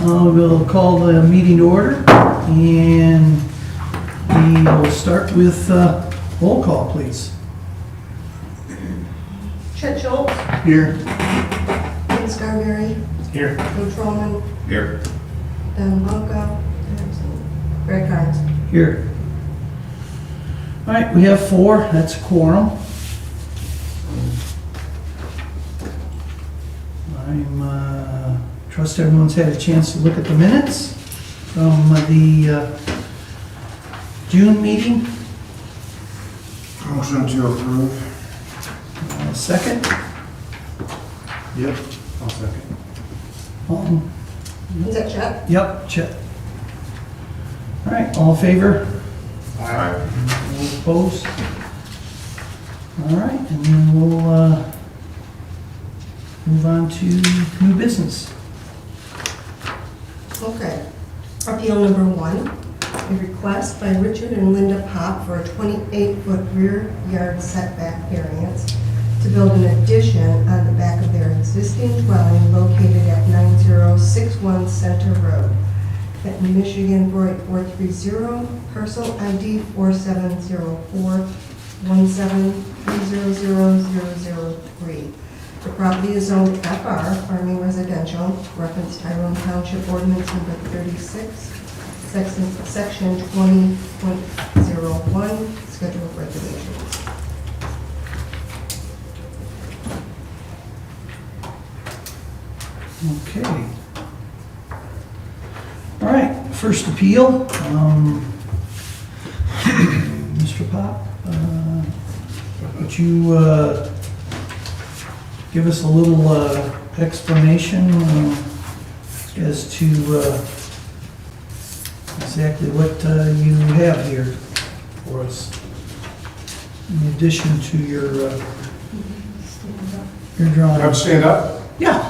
We'll call the meeting to order, and we will start with roll call, please. Chet Schultz, Here. Ian Scarberry, Here. Joe Trollman, Here. Don Longo, Greg Carnes. Here. All right, we have 4, that's a quorum. Trust everyone's had a chance to look at the minutes from the June meeting. Motion to approve. Second. Yep. I'll second. Is that Chet? Yep, Chet. All right, all in favor? Aye. All opposed? All right, and then we'll move on to new business. Okay. Appeal number 1, a request by Richard and Linda Pop for a 28-foot rear yard setback variance to build an addition on the back of their existing dwelling located at 9061 Center Road, Benton, Michigan 48430, parcel ID 470417300003. The property is zoned FR, farming residential, reference Tyrone Township ordinance number 36, section 20.01, schedule of regulations. Okay. All right, first appeal. Mr. Pop, would you give us a little explanation as to exactly what you have here for us, in addition to your drawing? Have to stand up? Yeah,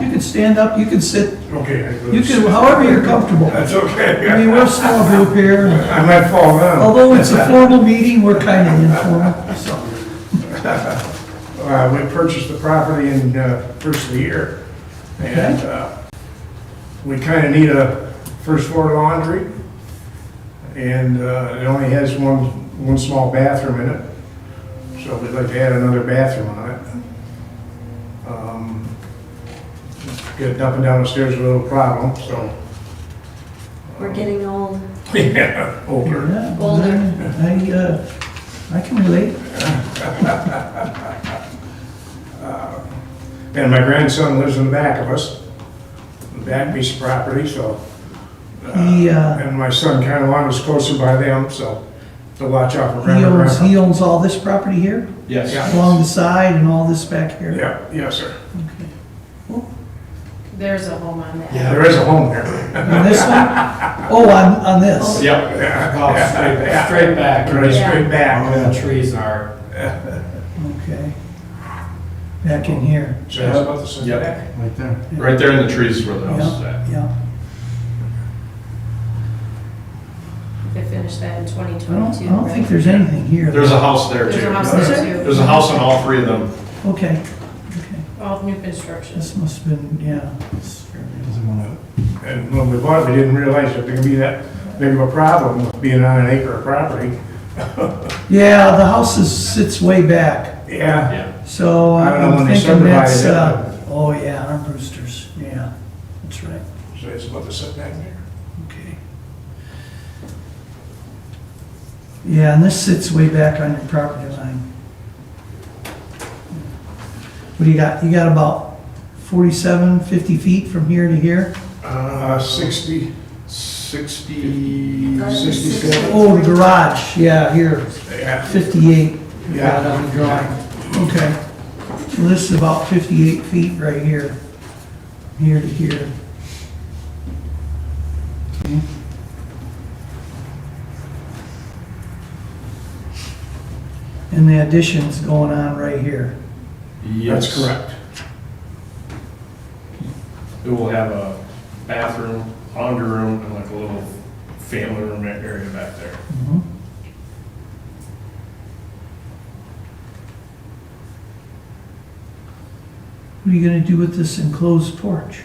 you can stand up, you can sit, Okay. you can, however you're comfortable. That's okay. I mean, we're a small group here. I might fall down. Although it's a formal meeting, we're kind of informal, so. We purchased the property in first of the year. And we kind of need a first floor laundry. And it only has one small bathroom in it. So we'd like to add another bathroom on it. Getting up and down the stairs is a little problem, so. We're getting old. Yeah, older. Yeah, Older. I can relate. And my grandson lives in the back of us, the back piece of property, so. And my son kind of wants us closer by them, so to watch out for grandma. He owns all this property here, Yes. along the side and all this back here? Yeah, yes, sir. Okay. There's a home on that. There is a home here. On this one? Oh, on this? Yep, straight back. Right, straight back. Where the trees are. Okay. Back in here? So that's about the same Yep. back. Right there. Right there in the trees where the house is Yeah, at. yeah. They finished that in I 2022, don't right? think there's anything here. There's a house there There's too. a house Is there it? too. There's a house on all 3 of them. Okay, okay. All new construction. This must have been, yeah. It's fairly- And when we bought it, we didn't realize it would be that big of a problem with being on an acre of property. Yeah, the house sits way back, Yeah. Yeah. so I don't know I'm when they thinking that's, subdivided it. oh yeah, our Brewsters, yeah, that's right, So it's about the setback there. okay. Yeah, and this sits way back on your property line. What do you got? You got about 47, 50 feet from here to here? 60, 67. Oh, the garage, yeah, here, Yeah. 58. You got Yeah. on the drawing. Okay. So this is about 58 feet right here, here to here. Okay. And the addition's going on right here. That's correct. It will have a bathroom, laundry room, and like a little family room area back there. Mhm. What are you gonna do with this enclosed porch?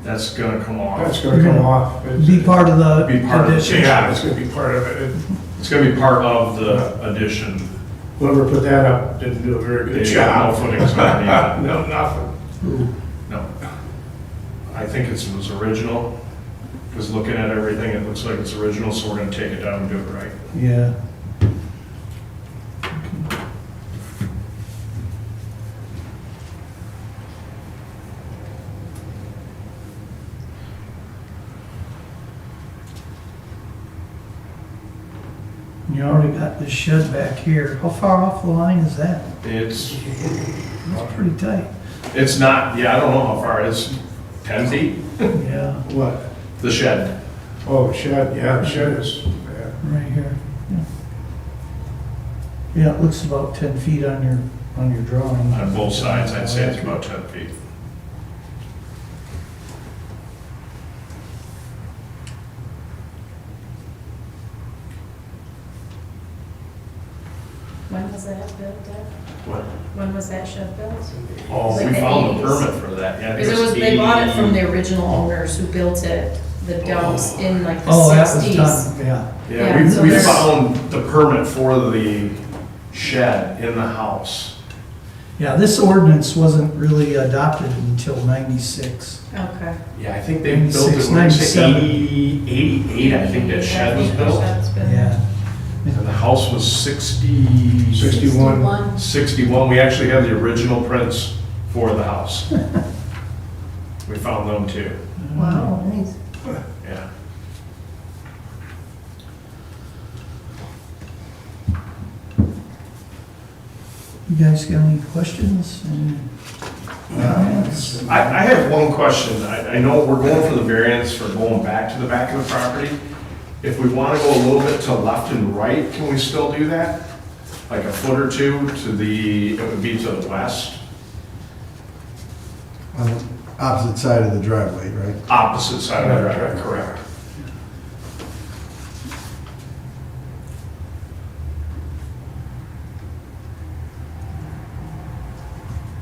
That's gonna come off. That's gonna come off. Be part of the Be part of the addition. Yeah, it's gonna be part of it. It's gonna be part of the addition. Whoever put that up didn't do a very They good got job. no footings on it yet. No, nothing. Ooh, No. I think it was original, because looking at everything, it looks like it's original, so we're gonna take it down and do it right. yeah. You already got this shed back here. How far off the line is that? It's It's pretty tight. It's not, yeah, I don't know how far, it's 10 feet, Yeah, What? the shed. Oh, shed, yeah, the shed is, yeah. right here. Yeah. Yeah, it looks about 10 feet on your drawing. On both sides, I'd say it's about 10 feet. When was that built at? What? When was that shed built? Oh, Like we the found the 80s. permit for that, yeah. I think Because it was, they bought it from 80. the original owners who built it, the dumps in like the Oh, that was 60s. done, yeah. Yeah, Yeah, so we there's- found the permit for the shed in the house. Yeah, this ordinance wasn't really adopted until 96. Okay. Yeah, I think they built it 96, when it was 97. 88, I think that shed was built. Shed's been- Yeah. And the house was 60... 61. 61, we actually have the original prints for the house. We found them too, Wow, nice. yeah. You guys got any questions? Any comments? I have one question. I know we're going for the variance for going back to the back of the property. If we want to go a little bit to left and right, can we still do that? Like a foot or two to the, it would be to the west, On the opposite side of the driveway, right? opposite side of the driveway, correct?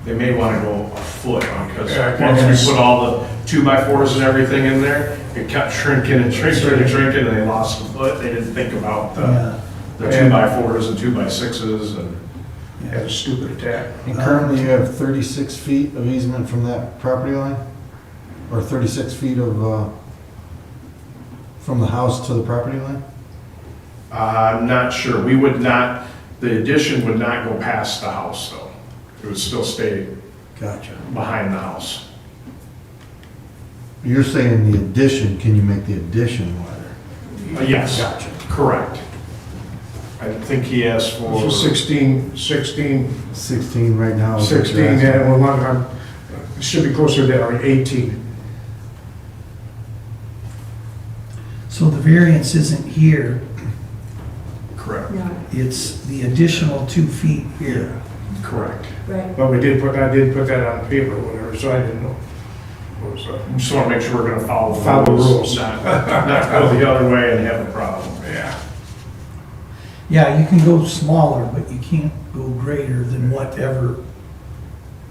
They may want to go a foot on, because Yeah, once yes. we put all the 2x4s and everything in there, it kept shrinking and shrinking and shrinking, and they lost a foot. They didn't think about Yeah. the 2x4s and 2x6s and. Had a stupid attack. And currently you have 36 feet of easement from that property line? Or 36 feet of, from the house to the property line? I'm not sure. We would not, the addition would not go past the house, though. It would still stay Gotcha. behind the house. You're saying the addition, can you make the addition wider? Yes, Gotcha. correct. I think he asked for. So 16, 16 right now. is what you're 16, asking. and we're not, it should be closer to like 18. So the variance isn't here, Correct, No, it's the additional 2 feet here. correct. right. But I did put that on paper or whatever, so I didn't know. What was that? Just want to make sure we're going to follow the Follow the rules. rules. Not go the other way and have a problem. Yeah. Yeah, you can go smaller, but you can't go greater than whatever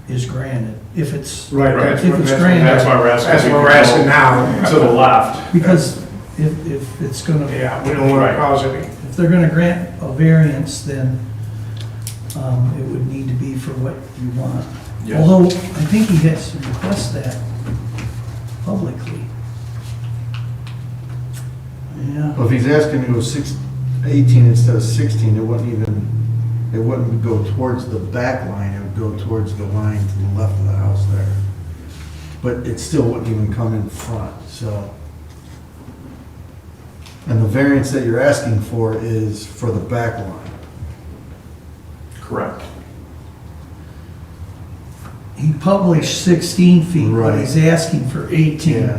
is granted. If it's, Right, Right. If it's granted. That's why we're asking. That's if what we we're can asking go now. To the left. because if it's gonna, Yeah, we don't want Right. to cause any. if they're gonna grant a variance, then it would need to be for what you want. Yes. Although, I think he has to request that publicly. Yeah, Well, if he's asking to go 18 instead of 16, it wouldn't go towards the back line, it would go towards the line to the left of the house there. But it still wouldn't even come in front, so. And the variance that you're asking for is for the back line. Correct. he published 16 feet, but Right. he's asking for 18. Yeah.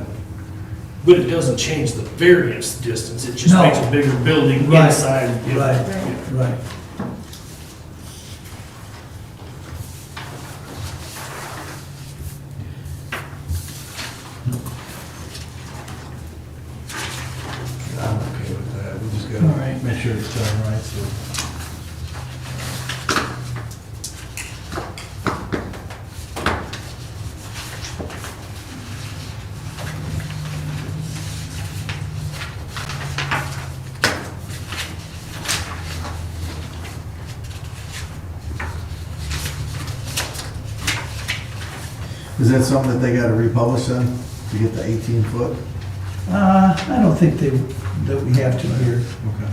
But it doesn't change the variance distance, it just No. makes a bigger building Right. inside. you know. Right, right. I'm okay with that, we just All right. gotta make sure it's done right, so. Is that something that they gotta republish then, to get the 18 foot? I don't think that we have to here. Okay.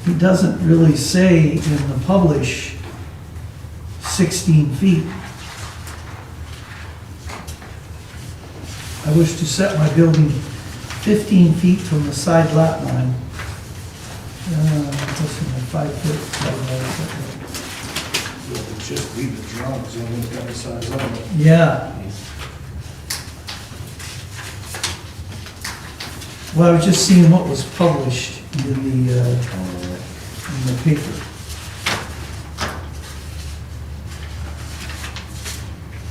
It doesn't really say in the publish 16 feet. I wish to set my building 15 feet from the side lot line. Listen, a 5 foot side Well, it'd just be the drums, and it's got the size on it. lot. Yeah. Well, I was just seeing what was published in the paper.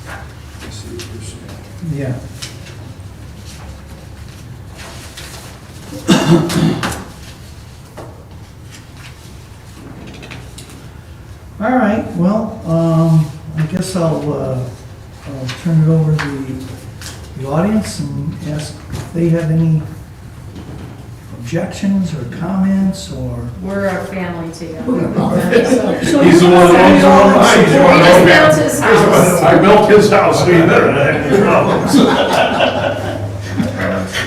I see what you're saying. Yeah. All right, well, I guess I'll turn it over to the audience and ask if they have any objections or comments or. We're a family together. He's the one that owns the one line. He's the one He that just owns built his it. house. I built his house, so you better have any problems.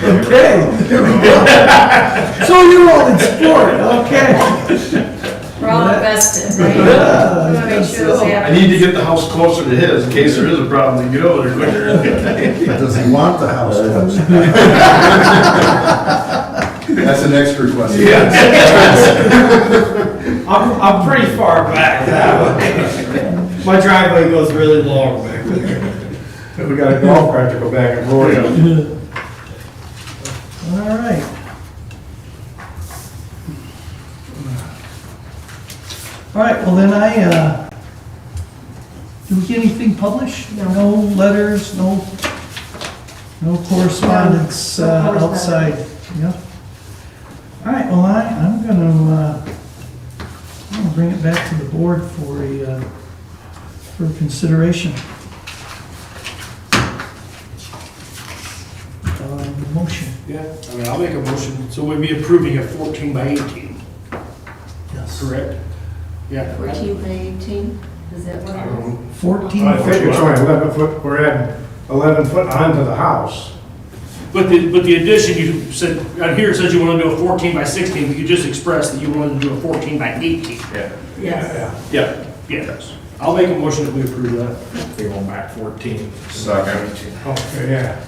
Okay, there we go. So you're all in sport, okay. We're all invested, right? Yeah, We want to make sure this I happens. need to get the house closer to his in case there is a problem to get over there quicker. Does he want the house closed? That's the next request. I'm pretty far back now. My driveway goes really long back there. We got a golf cart to go back and forth. All right. All right, well then do we get anything published? No. No letters, no correspondence No correspondence. outside, yeah? All right, well I'm gonna bring it back to the board for consideration. Motion, Yeah, I mean, I'll make a motion, so we'd be approving a 14 by 18, yes. correct? Yeah. 14 by 18, is that what I it don't is? know. 14 I think it's foot. only 11 foot, we're adding 11 foot onto the house. But the addition, you said, out here it says you want to do a 14 by 16, but you just expressed that you wanted to do a 14 by 18. Yeah. Yes. Yeah. Yes. I'll make a motion that we approve that. They're going back 14. Second. Okay, yeah.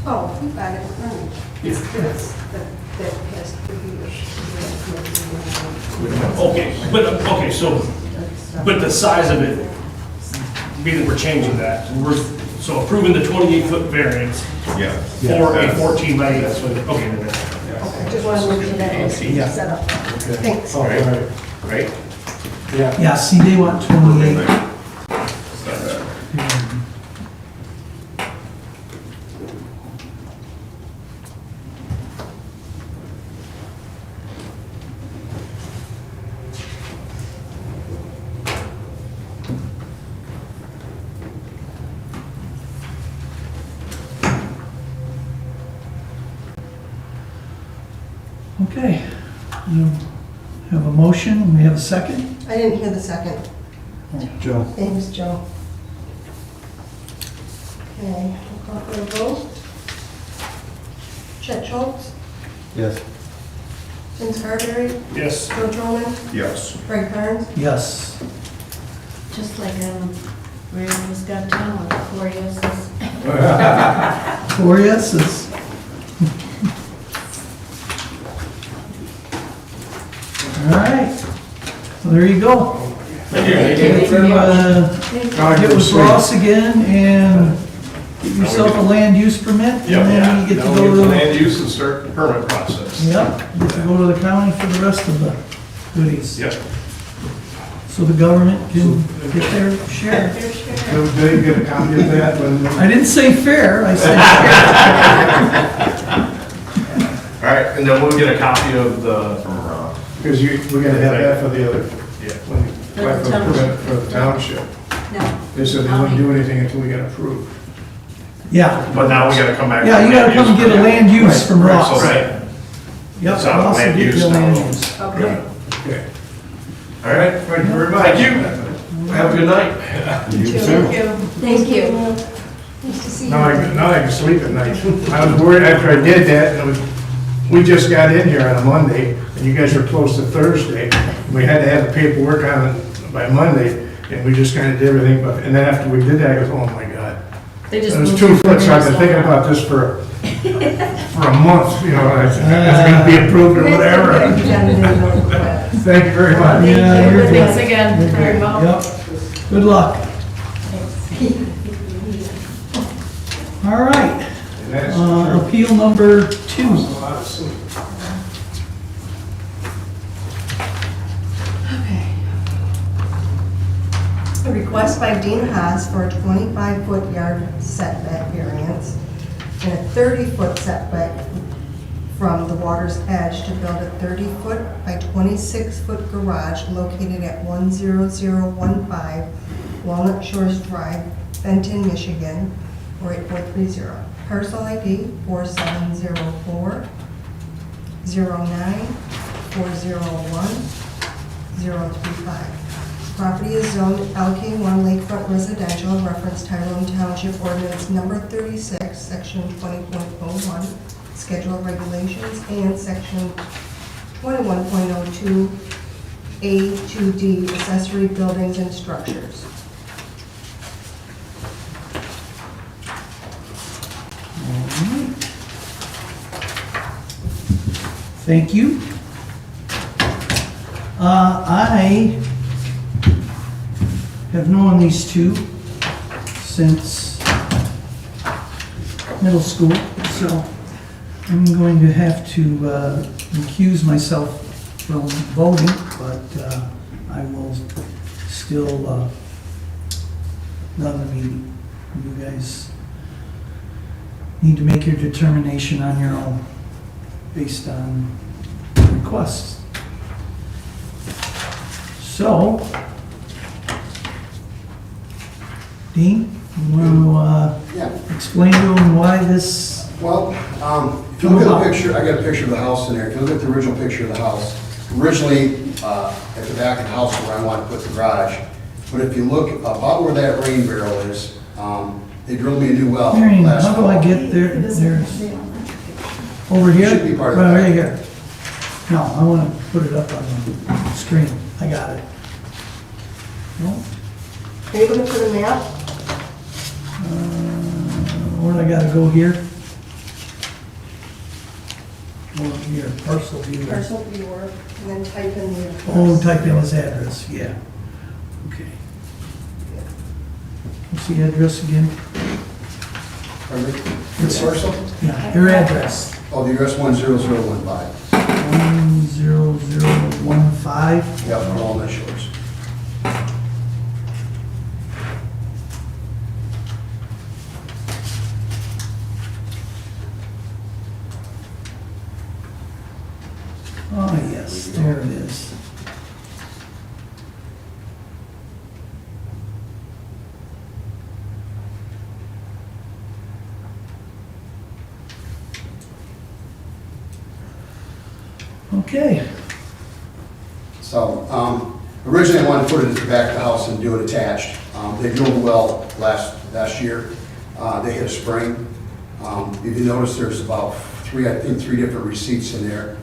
Oh, you got it, right. Yes. That has to be. Okay, okay, but the size of it, being that we're changing that, so approving the 28-foot variance Yeah. for a 14 by 8, that's what, okay. I just wanted to make sure that was Yeah. set up. Thanks. All right. Right? Yeah. Yeah, see, they want 28. Okay, you have a motion, we have a second? I didn't hear the second. Joe? Thanks, Joe. Okay, we'll call for a vote. Chet Schultz, Yes. Vince Carberry, Yes. Joe Troman, Yes. Greg Carnes. Yes. Just like Randall's Got Talent, 4 yeses. 4 yeses. All right, so there you go. Thank you. Get with Ross again and get yourself a land use permit, and then you get to Now go we to the the, land use and start the permit process. yep, get to go to the county for the rest of the goodies. Yep. So the government can get their share. Did you get a copy of that when? I didn't say fair, I said All right, and then we'll get a copy of the Because we gotta have that for the other, Yeah. when we apply for a permit for the township. No. They said they wouldn't do anything until we got approved. Yeah, But now we gotta come back. yeah, you gotta come get a land use from Right, Ross. so- Yep, It's on Ross will land get use you a now. land use. Okay. Okay. All right, Thank you very much. thank you. Have a good night. Thank you. Thank you. Nice to see you. Now I can sleep at night. I was worried after I did that, and we just got in here on a Monday, and you guys were closed to Thursday. We had to have the paperwork on it by Monday, and we just kind of did everything, and then after we did that, I goes, oh my God. They just It was moved 2 your foot, so I've been variance thinking over. about this for a month, you know, it's gonna be approved or whatever. You got it in really quick. Thank you very much. Yeah, you're Thanks good. again You're for your good. help. Yep, good luck. All right, And that's true. appeal number 2. A lot of sleep. A request by Dean Haas for a 25-foot yard setback variance and a 30-foot setback from the water's edge to build a 30-foot by 26-foot garage located at 10015 Walnut Shores Drive, Benton, Michigan, 48430. Parcel ID 4704 09 401 035. Property is zoned LK1 Lakefront Residential, reference Tyrone Township Ordinance Number 36, Section 20.01, Schedule of Regulations, and Section 21.02, A to D, Accessory Buildings and Structures. Thank you. I have known these two since middle school, so I'm going to have to recuse myself from voting, but I will still run the meeting. You guys need to make your determination on your own, based on requests. So, Dean, you want to Yeah, explain to them why this, well, if you look at the picture, I got a picture of the house in there. If you look at the original picture of the house, originally, at the back of the house where I wanted to put the garage, but if you look about where that rain barrel is, they drilled me a new well Marion, last how do I fall. get there, there's, over here? Should be part of the Right back. here. No, I want to put it up on the screen. I got it. No? Are you looking for the map? Where do I gotta go here? Over here, parcel viewer. Parcel viewer, and then type in the address. Oh, type in his address, yeah. Okay. What's the address again? Pardon me? It's- The parcel? Yeah, your address. Oh, the address 10015. 10015. Yep, Walnut Shores. Oh, yes, there it is. Okay, So, originally I wanted to put it at the back of the house and do it attached. They drilled a well last year. They hit a spring. If you notice, there's about three different receipts in there.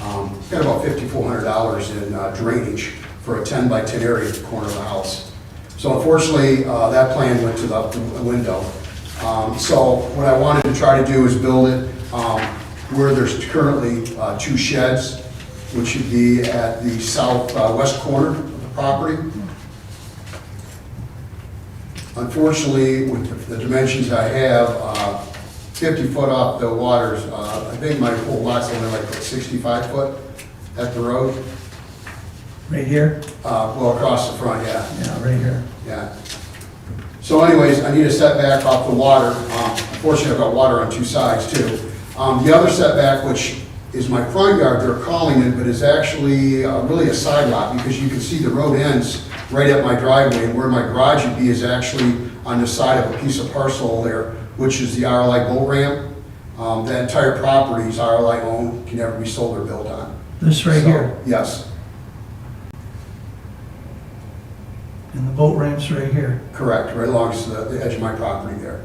Got about $5,400 in drainage for a 10 by 10 area at the corner of the house. So unfortunately, that plan went to the window. So what I wanted to try to do is build it where there's currently 2 sheds, which should be at the southwest corner of the property. Unfortunately, with the dimensions I have, 50 foot off the waters, I think my whole lot's only like 65 foot at the road. right here? Well, across the front, yeah. Yeah, right here. Yeah. So anyways, I need a setback off the water. Unfortunately, I've got water on 2 sides too. The other setback, which is my front yard, they're calling it, but it's actually really a side lot because you can see the road ends right at my driveway, and where my garage would be is actually on the side of a piece of parcel there, which is the RLI boat ramp. That entire property is RLI owned, can never be sold or built on. This right So, here, Yes, and the boat ramp's right here. correct, right along the edge of my property there.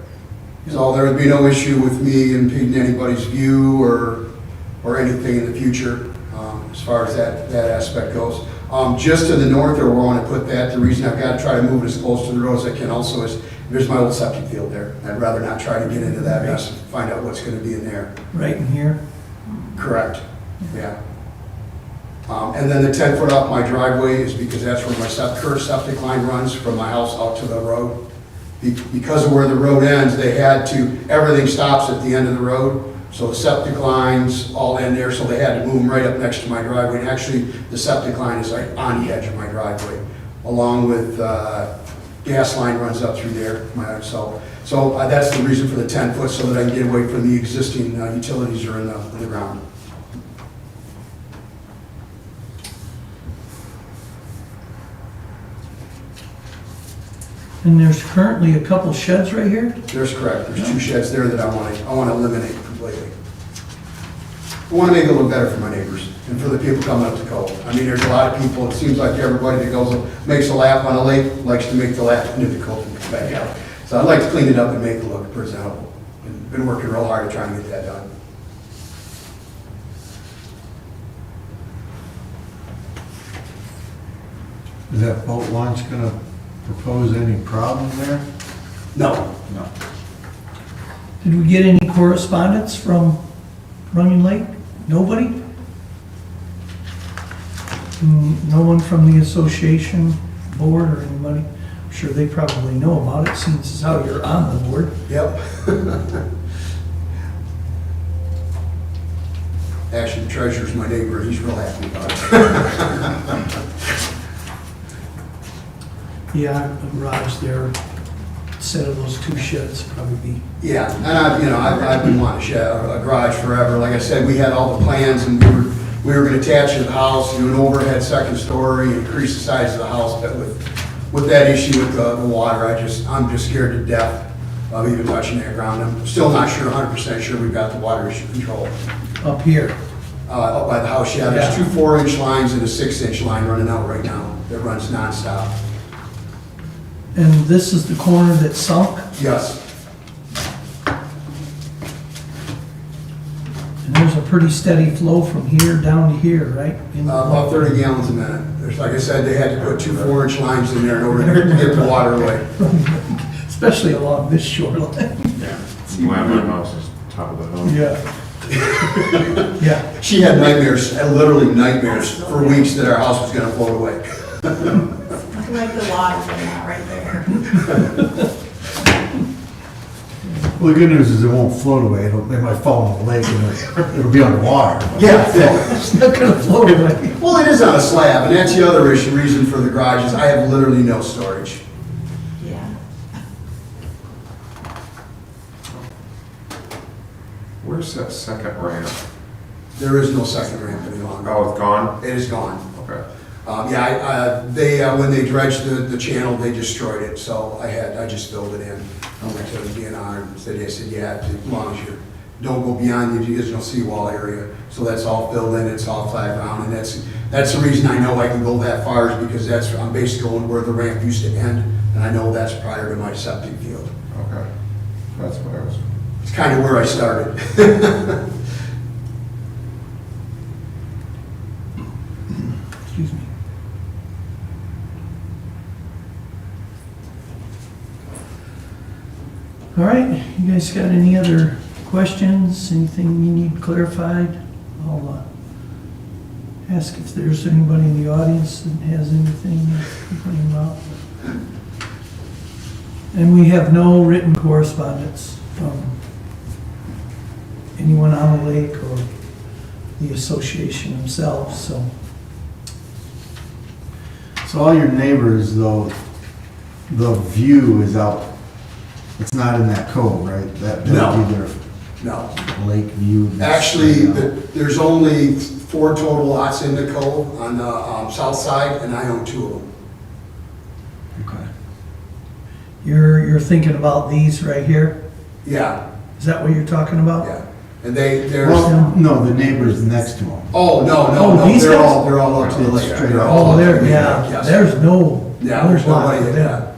So there would be no issue with me impeding anybody's view or anything in the future, as far as that aspect goes. Just to the north, or where I want to put that, the reason I've got to try to move it as close to the road as I can also is, there's my old septic field there. I'd rather not try to get into that mess and find out what's going to be in there. Right in here. Correct, yeah. And then the 10-foot off my driveway is because that's where my current septic line runs from my house out to the road. Because of where the road ends, everything stops at the end of the road. So the septic lines all end there, so they had to move them right up next to my driveway. And actually, the septic line is like on the edge of my driveway, along with gas line runs up through there. So that's the reason for the 10-foot, so that I can get away from the existing utilities that are in the ground. And there's currently a couple sheds right here? There's correct. There's 2 sheds there that I want to eliminate completely. I want to make it a little better for my neighbors and for the people coming up the cove. I mean, there's a lot of people, it seems like everybody that makes a lap on a lake likes to make the lap into the cove and come back out. So I'd like to clean it up and make it look presentable. And been working real hard at trying to get that done. Is that boat launch gonna propose any problem there? No. No. Did we get any correspondence from Runyon Lake? Nobody? No one from the association board or anybody? I'm sure they probably know about it, since it's how you're on the board. Yep. Actually, the treasurer's my neighbor. He's real happy about it. Yeah, a garage there, set of those 2 sheds probably be. Yeah, and I've been wanting a garage forever. Like I said, we had all the plans, and we were going to attach it to the house, do an overhead second story, increase the size of the house. But with that issue with the water, I'm just scared to death of even touching that ground. I'm still not sure, 100% sure we've got the water issue controlled. Up here. Up by the house, yeah. There's 2 4-inch lines and a 6-inch line running out right now that runs nonstop. And this is the corner that sunk, Yes. and there's a pretty steady flow from here down to here, right? In the- About 30 gallons a minute. There's, like I said, they had to put 2 4-inch lines in there in order to get the water away. Especially along this shoreline. Yeah. My house is top of the hill. Yeah. Yeah. She had nightmares, literally nightmares, for weeks that our house was gonna float away. Like the water in that right there. Well, the good news is it won't float away. It might fall in the lake and it'll be underwater. Yeah. It's not gonna float away. Well, it is on a slab, and that's the other reason for the garage is I have literally no storage. Yeah. Where's that second ramp? There is no second ramp any longer. Oh, it's gone? It is gone. Okay. When they dredged the channel, they destroyed it, so I just filled it in. I went to the DNR and said, yeah, as long as you don't go beyond the original seawall area. So that's all filled in, it's all flat ground, and that's the reason I know I can go that far, is because I'm basically going where the ramp used to end, and I know that's prior to my septic field. Okay. That's what I was. It's kind of where I started. Excuse me. All right, you guys got any other questions, anything you need clarified? I'll ask if there's anybody in the audience that has anything to complain about. And we have no written correspondence from anyone on the lake or the association themselves, so. So all your neighbors, though, the view is out, it's not in that cove, right? That would No. be their No. Lakeview. Actually, there's only 4 total lots in the cove on the south side, and I own 2 of them. Okay. You're thinking about these right here? Yeah, Is that what you're talking about? yeah. And there's, Well, no, the neighbors next to them. oh, no, Oh, no, they're they're guys? all up to the lake. Straight They're up. all Oh, up to there, the lake, yeah, yes. there's no Yeah, lot nobody, for yeah. them.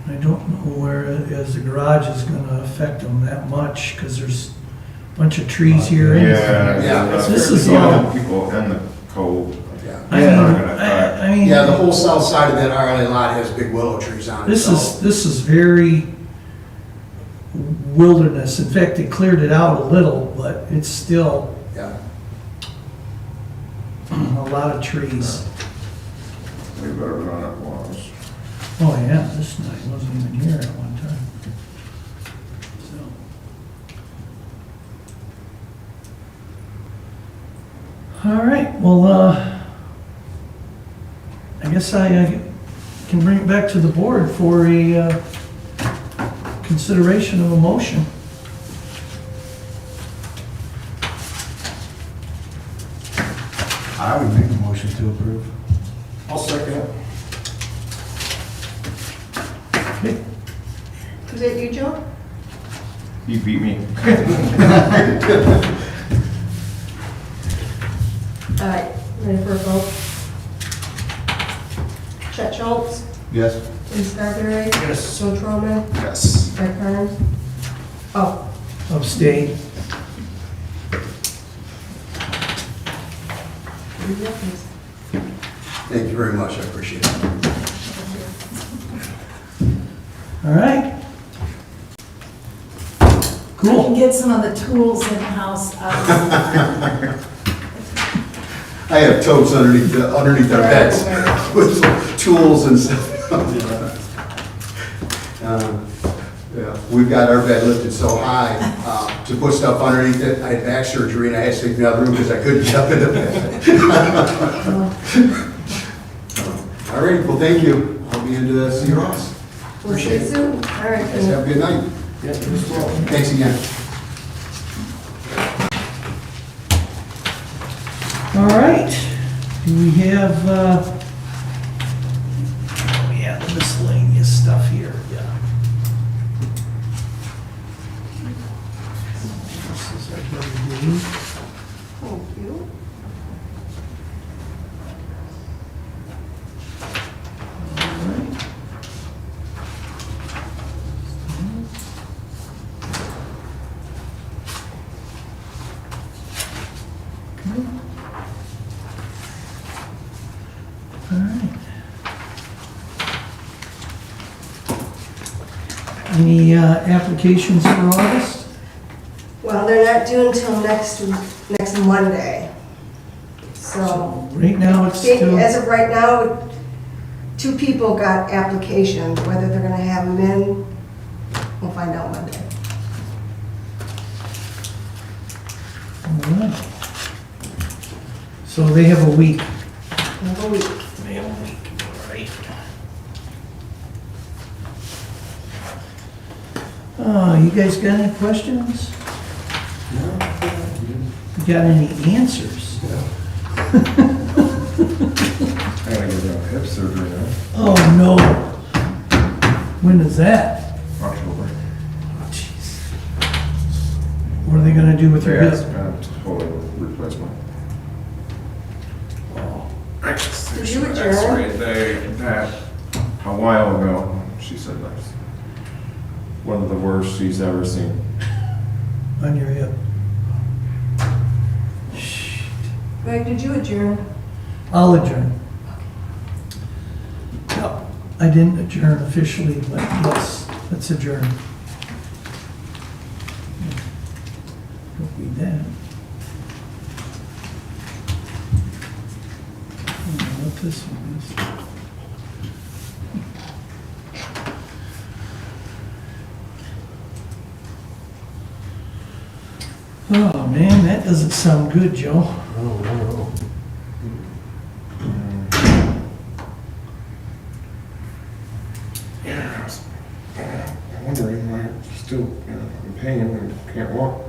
I don't know where, as the garage is gonna affect them that much, because there's a bunch of trees here. Yeah. Yeah. This is Even all- the people in the cove. Yeah. I mean, Yeah. I mean. Yeah, the whole south side of that RLA lot has big willow trees on it. This so- is very wilderness. In fact, they cleared it out a little, but it's still Yeah, a lot of trees. We better run it once. Oh, yeah, this night wasn't even here at one time. So. All right, well, I guess I can bring it back to the board for a consideration of a motion. I would make a motion to approve. I'll second it. Okay. Is it you, Joe? You beat me. All right, ready for a vote? Chet Schultz, Yes. Lee Scarberry, Yes. Joe Troman, Yes. Brett Kearns. Oh, Abstain. thank you very much, I appreciate it. All right. I can Cool. get some of the tools in the house out. I have totes underneath our beds with some tools and stuff. Yeah, we've got our bed lifted so high, to put stuff underneath it. I had back surgery and I had to take me out of the room because I couldn't get up in the bed. All right, well, thank you. I'll be in to see your house. we'll see you soon. All right. Guys, have a good night. Yeah, you as well. Thanks again. All right. Do we have, the miscellaneous stuff here? Yeah. This is our budget. Thank you. All right. Okay. All right. Any applications for August? Well, they're not due until next Monday. So, Right now, it's still, as of right now, 2 people got applications. Whether they're gonna have them in, we'll find out Monday. all right. So they have a week. Another week. They have a week, all right. You guys got any questions? You got any answers? I gotta go down hip surgery now. Oh, no. When is that? October. Oh, jeez. What are they gonna do with your Yeah, it's hip? kind of total replacement. Did you adjourn? X-ray they had a while ago. She said that's one of the worst she's ever seen. On your hip? Greg, did you adjourn? I'll adjourn. No, I didn't adjourn officially, but yes, let's adjourn. Don't read that. I don't know what this one is. Oh, man, that doesn't sound good, Joe. Yeah, I was wondering why still, you know, in pain and can't walk.